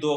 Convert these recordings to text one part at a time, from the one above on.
2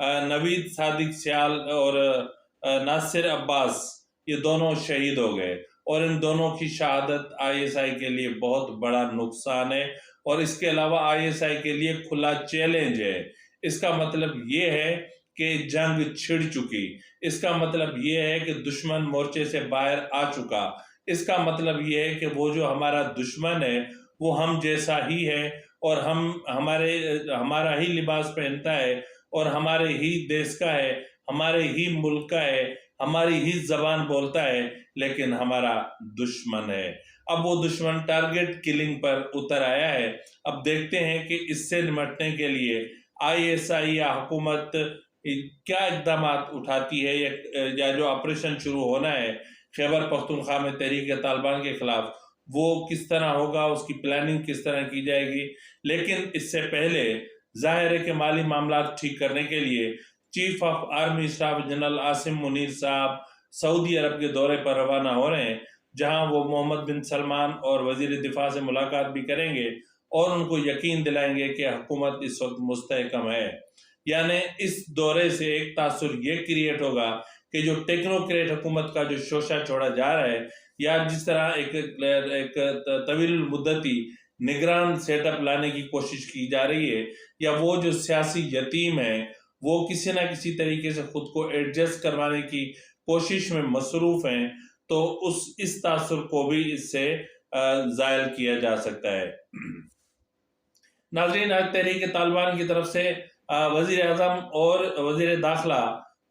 نوید صادق سیال اور ناصر عباس یہ دونوں شہید ہو گئے، اور ان دونوں کی شہادت ISI کے لیے بہت بڑا نقصان ہے، اور اس کے علاوہ ISI کے لیے کھلا چیلنج ہے۔ اس کا مطلب یہ ہے کہ جنگ چھڑ چکی، اس کا مطلب یہ ہے کہ دشمن مورچے سے باہر آ چکا، اس کا مطلب یہ ہے کہ وہ جو ہمارا دشمن ہے وہ ہم جیسا ہی ہے، اور ہمارا ہی لباس پہنتا ہے، اور ہمارے ہی دیش کا ہے، ہمارے ہی ملک کا ہے، ہماری ہی زبان بولتا ہے، لیکن ہمارا دشمن ہے۔ اب وہ دشمن ٹارگٹ کلنگ پر اتر آیا ہے۔ اب دیکھتے ہیں کہ اس سے نمٹنے کے لیے ISI یا حکومت کیا اقدامات اٹھاتی ہے، یا جو آپریشن شروع ہونا ہے خیبر پختونخوا میں تحریک طالبان کے خلاف، وہ کس طرح ہوگا، اس کی پلاننگ کس طرح کی جائے گی۔ لیکن اس سے پہلے ظاہر ہے کہ مالی معاملات ٹھیک کرنے کے لیے chief of army staff general Asim Munir صاحب سعودی عرب کے دورے پر روانہ ہو رہے ہیں، جہاں وہ محمد بن سلمان اور وزیر دفاع سے ملاقات بھی کریں گے، اور ان کو یقین دلائیں گے کہ حکومت اس وقت مستحکم ہے۔ یعنی اس دورے سے ایک تاثر یہ کریٹ ہوگا کہ جو ٹیکنوکریٹ حکومت کا جو شوشہ چھوڑا جا رہا ہے، یا جس طرح ایک طویل المدتی نگران سیٹ اپ لانے کی کوشش کی جا رہی ہے، یا وہ جو سیاسی یتیم ہیں وہ کسی نہ کسی طریقے سے خود کو ایڈجسٹ کروانے کی کوشش میں مصروف ہیں، تو اس تاثر کو بھی اس سے زائل کیا جا سکتا ہے۔ ناظرین، آج تحریک طالبان کی طرف سے وزیر اعظم اور وزیر داخلہ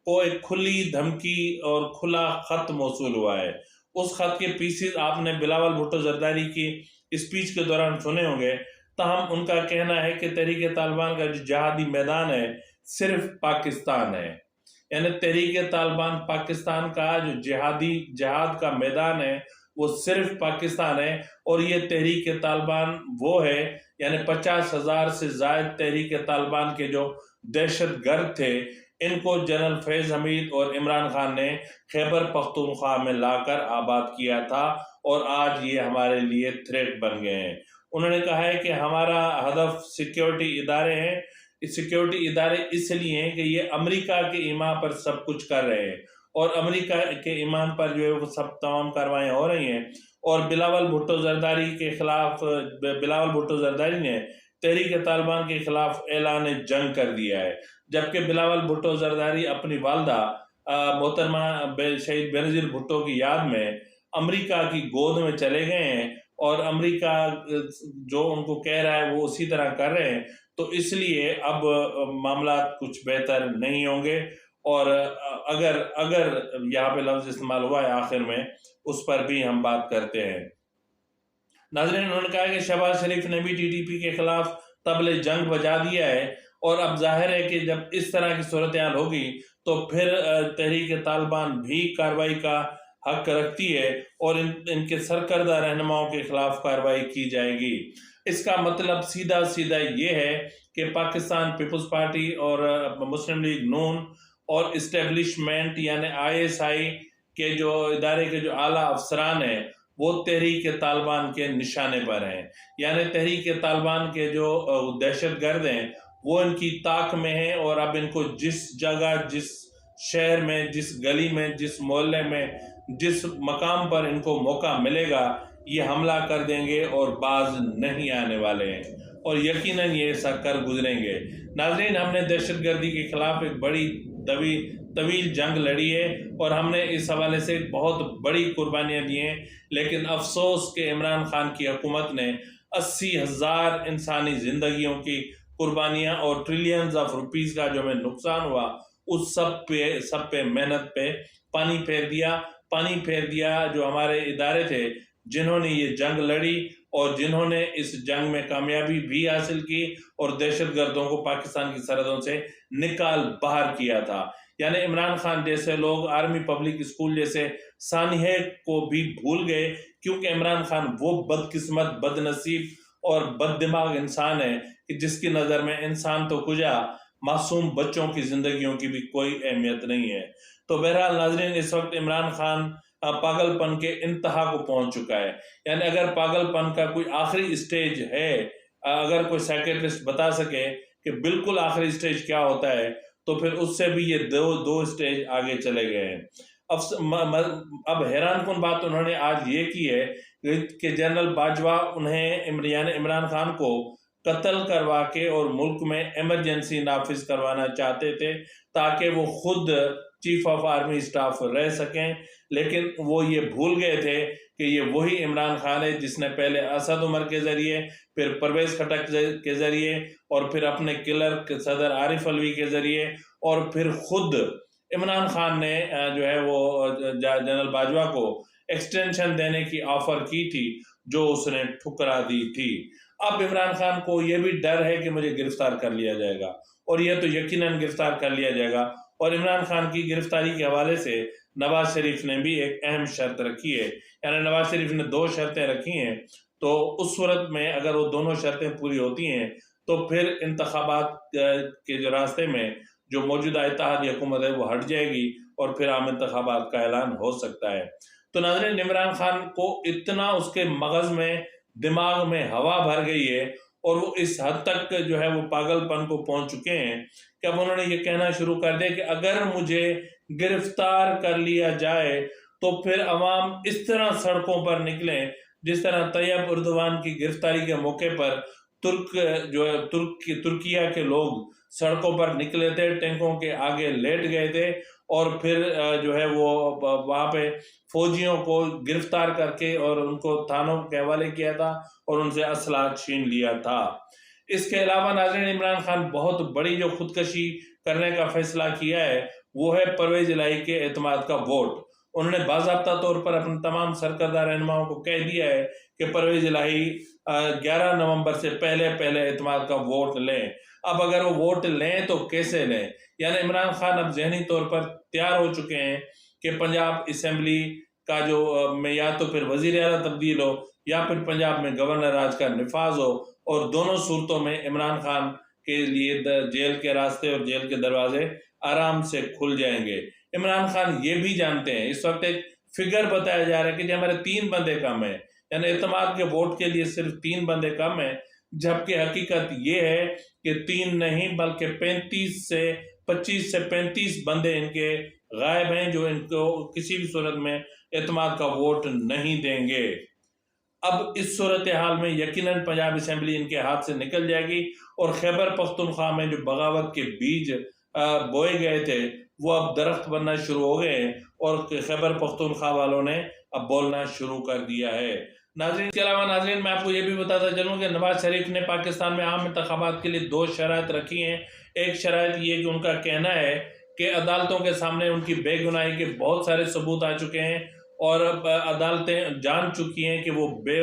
کو ایک کھلی دھمکی اور کھلا خط موصول ہوا ہے۔ اس خط کے پیسز آپ نے بلاول بھٹو زرداری کی اسپیچ کے دوران سنے ہوں گے، تاہم ان کا کہنا ہے کہ تحریک طالبان کا جو جہادی میدان ہے صرف پاکستان ہے، یعنی تحریک طالبان پاکستان کا جو جہاد کا میدان ہے وہ صرف پاکستان ہے، اور یہ تحریک طالبان وہ ہے، یعنی 50,000 سے زائد تحریک طالبان کے جو دہشت گرد تھے، ان کو جنرل فیض حمید اور عمران خان نے خیبر پختونخوا میں لا کر آباد کیا تھا، اور آج یہ ہمارے لیے تھریٹ بن گئے ہیں۔ انہوں نے کہا ہے کہ ہمارا ہدف سیکیورٹی ادارے ہیں، سیکیورٹی ادارے اس لیے ہیں کہ یہ امریکہ کے ایمان پر سب کچھ کر رہے ہیں، اور امریکہ کے ایمان پر جو ہے وہ سب تمام کاروائیاں ہو رہی ہیں، اور بلاول بھٹو زرداری کے خلاف بلاول بھٹو زرداری نے تحریک طالبان کے خلاف اعلان جنگ کر دیا ہے، جبکہ بلاول بھٹو زرداری اپنی والدہ محترمہ شہید بینظیر بھٹو کی یاد میں امریکہ کی گود میں چلے گئے ہیں، اور امریکہ جو ان کو کہہ رہا ہے وہ اسی طرح کر رہے ہیں، تو اس لیے اب معاملات کچھ بہتر نہیں ہوں گے۔ اور اگر یہاں پہ لفظ استعمال ہوا ہے آخر میں، اس پر بھی ہم بات کرتے ہیں۔ ناظرین، انہوں نے کہا کہ شہباز شریف نے بھی TTP کے خلاف طبل جنگ بجا دیا ہے، اور اب ظاہر ہے کہ جب اس طرح کی صورتحال ہوگی تو پھر تحریک طالبان بھی کارروائی کا حق رکھتی ہے، اور ان کے سرکردہ رہنماؤں کے خلاف کارروائی کی جائے گی۔ اس کا مطلب سیدھا یہ ہے کہ پاکستان پیپلز پارٹی اور مسلم لیگ نون اور اسٹیبلشمنٹ یعنی ISI کے جو ادارے کے جو اعلیٰ افسران ہیں وہ تحریک طالبان کے نشانے پر ہیں، یعنی تحریک طالبان کے جو دہشت گرد ہیں وہ ان کی طاق میں ہیں، اور اب ان کو جس جگہ، جس شہر میں، جس گلی میں، جس محلے میں، جس مقام پر ان کو موقع ملے گا یہ حملہ کر دیں گے، اور باز نہیں آنے والے ہیں، اور یقیناً یہ ایسا کر گزریں گے۔ ناظرین، ہم نے دہشت گردی کے خلاف ایک بڑی طویل جنگ لڑی ہے، اور ہم نے اس حوالے سے بہت بڑی قربانیاں دی ہیں، لیکن افسوس کہ عمران خان کی حکومت نے 80,000 انسانی زندگیوں کی قربانیاں اور ٹریلینز آف روپیز کا جو ہمیں نقصان ہوا، اس سب پہ محنت پہ پانی پھیر دیا جو ہمارے ادارے تھے جنہوں نے یہ جنگ لڑی، اور جنہوں نے اس جنگ میں کامیابی بھی حاصل کی، اور دہشت گردوں کو پاکستان کی سرحدوں سے نکال باہر کیا تھا۔ یعنی عمران خان جیسے لوگ آرمی پبلک اسکول جیسے سانحے کو بھی بھول گئے، کیونکہ عمران خان وہ بدقسمت، بد نصیب اور بد دماغ انسان ہے کہ جس کی نظر میں انسان تو کجا، معصوم بچوں کی زندگیوں کی بھی کوئی اہمیت نہیں ہے۔ تو بہرحال ناظرین، اس وقت عمران خان پاگل پن کے انتہا کو پہنچ چکا ہے، یعنی اگر پاگل پن کا کوئی آخری اسٹیج ہے، اگر کوئی سائیکیٹرسٹ بتا سکے کہ بالکل آخری اسٹیج کیا ہوتا ہے، تو پھر اس سے بھی یہ دو سٹیج آگے چلے گئے ہیں۔ اب حیران کن بات انہوں نے آج یہ کی ہے کہ جنرل باجوہ انہیں یعنی عمران خان کو قتل کروا کے اور ملک میں ایمرجنسی نافذ کروانا چاہتے تھے تاکہ وہ خود چیف آف آرمی اسٹاف رہ سکیں، لیکن وہ یہ بھول گئے تھے کہ یہ وہی عمران خان ہے جس نے پہلے اسد عمر کے ذریعے، پھر پرویز خٹک کے ذریعے، اور پھر اپنے کلر صدر عارف علوی کے ذریعے، اور پھر خود عمران خان نے جو ہے وہ جنرل باجوہ کو ایکسٹینشن دینے کی آفر کی تھی جو اس نے ٹھکرا دی تھی۔ اب عمران خان کو یہ بھی ڈر ہے کہ مجھے گرفتار کر لیا جائے گا، اور یہ تو یقیناً گرفتار کر لیا جائے گا۔ اور عمران خان کی گرفتاری کے حوالے سے نواز شریف نے بھی ایک اہم شرط رکھی ہے، یعنی نواز شریف نے 2 شرطیں رکھی ہیں، تو اس صورت میں اگر وہ دونوں شرطیں پوری ہوتی ہیں تو پھر انتخابات کے جو راستے میں جو موجودہ اتحادی حکومت ہے وہ ہٹ جائے گی، اور پھر عام انتخابات کا اعلان ہو سکتا ہے۔ تو ناظرین، عمران خان کو اتنا اس کے مغز میں، دماغ میں ہوا بھر گئی ہے، اور وہ اس حد تک جو ہے وہ پاگل پن کو پہنچ چکے ہیں کہ اب انہوں نے یہ کہنا شروع کر دیا کہ اگر مجھے گرفتار کر لیا جائے تو پھر عوام اس طرح سڑکوں پر نکلیں جس طرح طیب اردوان کی گرفتاری کے موقع پر ترکیہ کے لوگ سڑکوں پر نکلے تھے، ٹینکوں کے آگے لیٹ گئے تھے، اور پھر جو ہے وہ وہاں پہ فوجیوں کو گرفتار کر کے اور ان کو تھانوں کے حوالے کیا تھا اور ان سے اسلحہ چھین لیا تھا۔ اس کے علاوہ ناظرین، عمران خان بہت بڑی جو خودکشی کرنے کا فیصلہ کیا ہے وہ ہے پرویز الہی کے اعتماد کا ووٹ۔ انہوں نے باضابطہ طور پر اپنے تمام سرکردہ رہنماؤں کو کہہ دیا ہے کہ پرویز الہی 11 نومبر سے پہلے اعتماد کا ووٹ لیں۔ اب اگر وہ ووٹ لیں تو کیسے لیں؟ یعنی عمران خان اب ذہنی طور پر تیار ہو چکے ہیں کہ پنجاب اسمبلی کا جو میں یا تو پھر وزیر اعلیٰ تبدیل ہو یا پھر پنجاب میں گورنر راج کا نفاذ ہو، اور دونوں صورتوں میں عمران خان کے لیے جیل کے راستے اور جیل کے دروازے آرام سے کھل جائیں گے۔ عمران خان یہ بھی جانتے ہیں، اس وقت ایک فگر بتایا جا رہا ہے کہ جی ہمارے 3 بندے کم ہیں، یعنی اعتماد کے ووٹ کے لیے صرف 3 بندے کم ہیں، جبکہ حقیقت یہ ہے کہ 3 نہیں بلکہ 25 سے 35 بندے ان کے غائب ہیں جو ان کو کسی بھی صورت میں اعتماد کا ووٹ نہیں دیں گے۔ اب اس صورتحال میں یقیناً پنجاب اسمبلی ان کے ہاتھ سے نکل جائے گی، اور خیبر پختونخوا میں جو بغاوت کے بیج بوئے گئے تھے وہ اب درخت بننا شروع ہو گئے ہیں، اور خیبر پختونخوا والوں نے اب بولنا شروع کر دیا ہے۔ ناظرین، اس کے علاوہ ناظرین میں آپ کو یہ بھی بتاتا چلوں کہ نواز شریف نے پاکستان میں عام انتخابات کے لیے 2 شرائط رکھی ہیں۔ ایک شرائط یہ کہ ان کا کہنا ہے کہ عدالتوں کے سامنے ان کی بے گناہی کے بہت سارے ثبوت آ چکے ہیں، اور عدالتیں جان چکی ہیں کہ وہ بے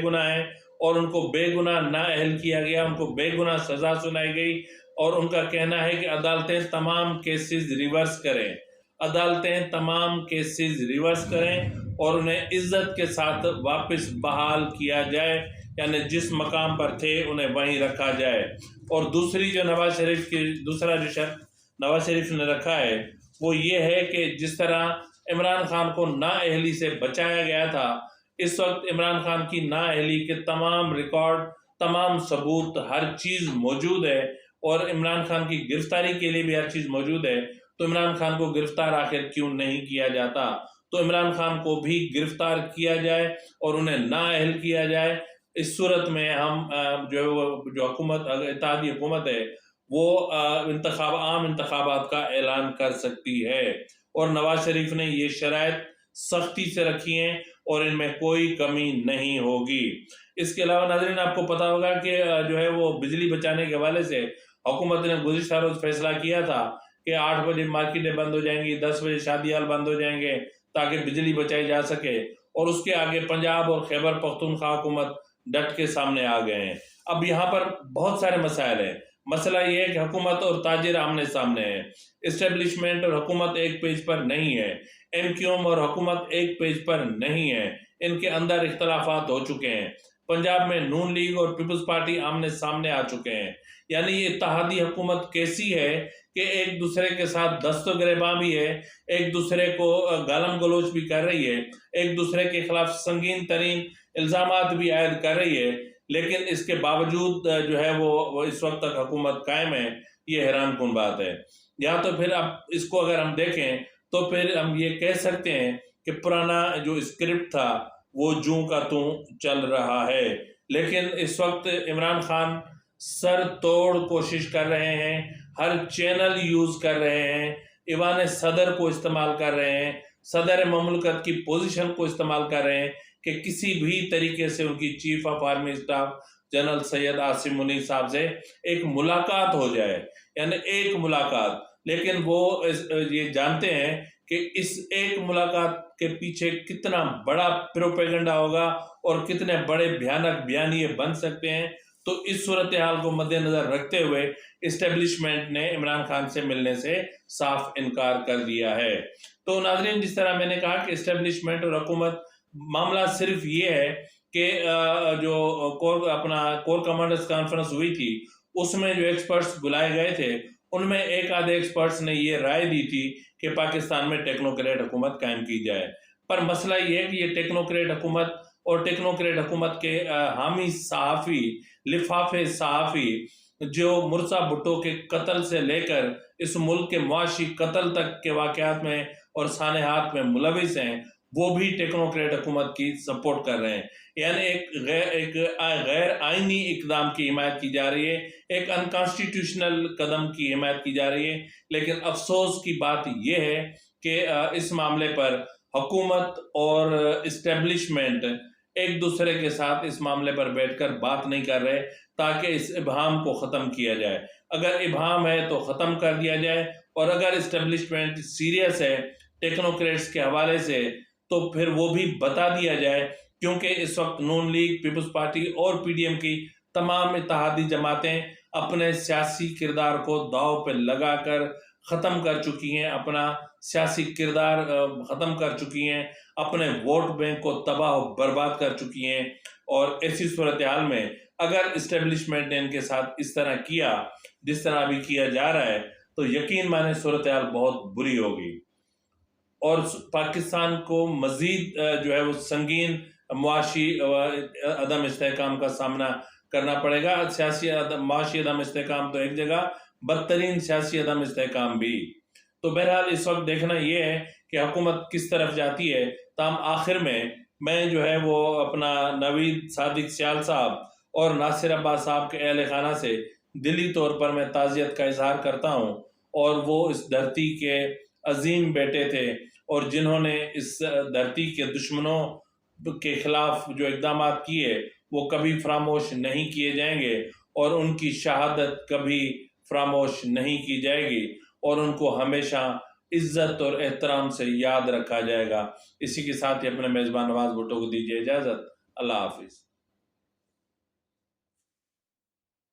گناہ ہیں، اور ان کو بے گناہ نہ اہل کیا گیا، ان کو بے گناہ سزا سنائی گئی، اور ان کا کہنا ہے کہ عدالتیں تمام کیسز ریورس کریں، عدالتیں تمام کیسز ریورس کریں اور انہیں عزت کے ساتھ واپس بحال کیا جائے، یعنی جس مقام پر تھے انہیں وہیں رکھا جائے۔ اور دوسری جو دوسرا جو شرط نواز شریف نے رکھا ہے وہ یہ ہے کہ جس طرح عمران خان کو نااہلی سے بچایا گیا تھا، اس وقت عمران خان کی نااہلی کے تمام ریکارڈ، تمام ثبوت، ہر چیز موجود ہے، اور عمران خان کی گرفتاری کے لیے بھی ہر چیز موجود ہے۔ تو عمران خان کو گرفتار آخر کیوں نہیں کیا جاتا؟ تو عمران خان کو بھی گرفتار کیا جائے اور انہیں نااہل کیا جائے۔ اس صورت میں ہم جو حکومت، اتحادی حکومت ہے، وہ عام انتخابات کا اعلان کر سکتی ہے، اور نواز شریف نے یہ شرائط سختی سے رکھی ہیں اور ان میں کوئی کمی نہیں ہوگی۔ اس کے علاوہ ناظرین آپ کو پتا ہوگا کہ جو ہے وہ بجلی بچانے کے حوالے سے حکومت نے گزشتہ روز فیصلہ کیا تھا کہ 8 بجے مارکیٹیں بند ہو جائیں گی، 10 بجے شادی ہال بند ہو جائیں گے تاکہ بجلی بچائی جا سکے، اور اس کے آگے پنجاب اور خیبر پختونخوا حکومت ڈٹ کے سامنے آ گئے ہیں۔ اب یہاں پر بہت سارے مسائل ہیں۔ مسئلہ یہ ہے کہ حکومت اور تاجر آمنے سامنے ہے، اسٹیبلشمنٹ اور حکومت ایک پیج پر نہیں ہے، ایم کیو ایم اور حکومت ایک پیج پر نہیں ہے، ان کے اندر اختلافات ہو چکے ہیں۔ پنجاب میں نون لیگ اور پیپلز پارٹی آمنے سامنے آ چکے ہیں۔ یعنی یہ اتحادی حکومت کیسی ہے کہ ایک دوسرے کے ساتھ دست و گریباں بھی ہے، ایک دوسرے کو گالم گلوچ بھی کر رہی ہے، ایک دوسرے کے خلاف سنگین ترین الزامات بھی عائد کر رہی ہے، لیکن اس کے باوجود جو ہے وہ اس وقت تک حکومت قائم ہے، یہ حیران کن بات ہے۔ یا تو پھر اب اس کو اگر ہم دیکھیں تو پھر ہم یہ کہہ سکتے ہیں کہ پرانا جو اسکرپٹ تھا وہ جوں کا توں چل رہا ہے، لیکن اس وقت عمران خان سر توڑ کوشش کر رہے ہیں، ہر چینل یوز کر رہے ہیں، ایوان صدر کو استعمال کر رہے ہیں، صدر مملکت کی پوزیشن کو استعمال کر رہے ہیں کہ کسی بھی طریقے سے ان کی chief of army staff general Syed Asim Munir صاحب سے ایک ملاقات ہو جائے، یعنی ایک ملاقات۔ لیکن وہ یہ جانتے ہیں کہ اس ایک ملاقات کے پیچھے کتنا بڑا پروپیگنڈا ہوگا اور کتنے بڑے بھیانک بیانیے بن سکتے ہیں، تو اس صورتحال کو مد نظر رکھتے ہوئے اسٹیبلشمنٹ نے عمران خان سے ملنے سے صاف انکار کر دیا ہے۔ تو ناظرین، جس طرح میں نے کہا کہ اسٹیبلشمنٹ اور حکومت، معاملہ صرف یہ ہے کہ جو کور کمانڈرز کانفرنس ہوئی تھی اس میں جو ایکسپرٹس بلائے گئے تھے ان میں ایک آدھے ایکسپرٹس نے یہ رائے دی تھی کہ پاکستان میں ٹیکنوکریٹ حکومت قائم کی جائے، پر مسئلہ یہ ہے کہ یہ ٹیکنوکریٹ حکومت اور ٹیکنوکریٹ حکومت کے حامی صحافی، لفافے صحافی جو مرزا بھٹو کے قتل سے لے کر اس ملک کے معاشی قتل تک کے واقعات میں اور سانحات میں ملوث ہیں، وہ بھی ٹیکنوکریٹ حکومت کی سپورٹ کر رہے ہیں۔ یعنی ایک غیر آئینی اقدام کی حمایت کی جا رہی ہے، ایک انکانسٹیٹیوشنل قدم کی حمایت کی جا رہی ہے۔ لیکن افسوس کی بات یہ ہے کہ اس معاملے پر حکومت اور اسٹیبلشمنٹ ایک دوسرے کے ساتھ اس معاملے پر بیٹھ کر بات نہیں کر رہے تاکہ اس ابہام کو ختم کیا جائے۔ اگر ابہام ہے تو ختم کر دیا جائے، اور اگر اسٹیبلشمنٹ سیریس ہے ٹیکنوکریٹس کے حوالے سے تو پھر وہ بھی بتا دیا جائے، کیونکہ اس وقت نون لیگ، پیپلز پارٹی اور پی ڈی ایم کی تمام اتحادی جماعتیں اپنے سیاسی کردار کو داؤ پہ لگا کر ختم کر چکی ہیں، اپنا سیاسی کردار ختم کر چکی ہیں، اپنے ووٹ بینک کو تباہ و برباد کر چکی ہیں۔ اور ایسی صورتحال میں اگر اسٹیبلشمنٹ نے ان کے ساتھ اس طرح کیا جس طرح ابھی کیا جا رہا ہے تو یقین مانے صورتحال بہت بری ہوگی، اور پاکستان کو مزید جو ہے وہ سنگین معاشی عدم استحکام کا سامنا کرنا پڑے گا۔ معاشی عدم استحکام تو ایک جگہ، بدترین سیاسی عدم استحکام بھی۔ تو بہرحال اس وقت دیکھنا یہ ہے کہ حکومت کس طرف جاتی ہے۔ تاہم آخر میں جو ہے وہ اپنا نوید صادق سیال صاحب اور ناصر عباس صاحب کے اہل خانہ سے دلی طور پر میں تعزیت کا اظہار کرتا ہوں، اور وہ اس دھرتی کے عظیم بیٹے تھے، اور جنہوں نے اس دھرتی کے دشمنوں کے خلاف جو اقدامات کیے وہ کبھی فراموش نہیں کیے جائیں گے، اور ان کی شہادت کبھی فراموش نہیں کی جائے گی، اور ان کو ہمیشہ عزت اور احترام سے یاد رکھا جائے گا۔ اسی کے ساتھ ہی اپنے میزبان نواز بھٹو کو دیجیے اجازت۔ اللہ حافظ۔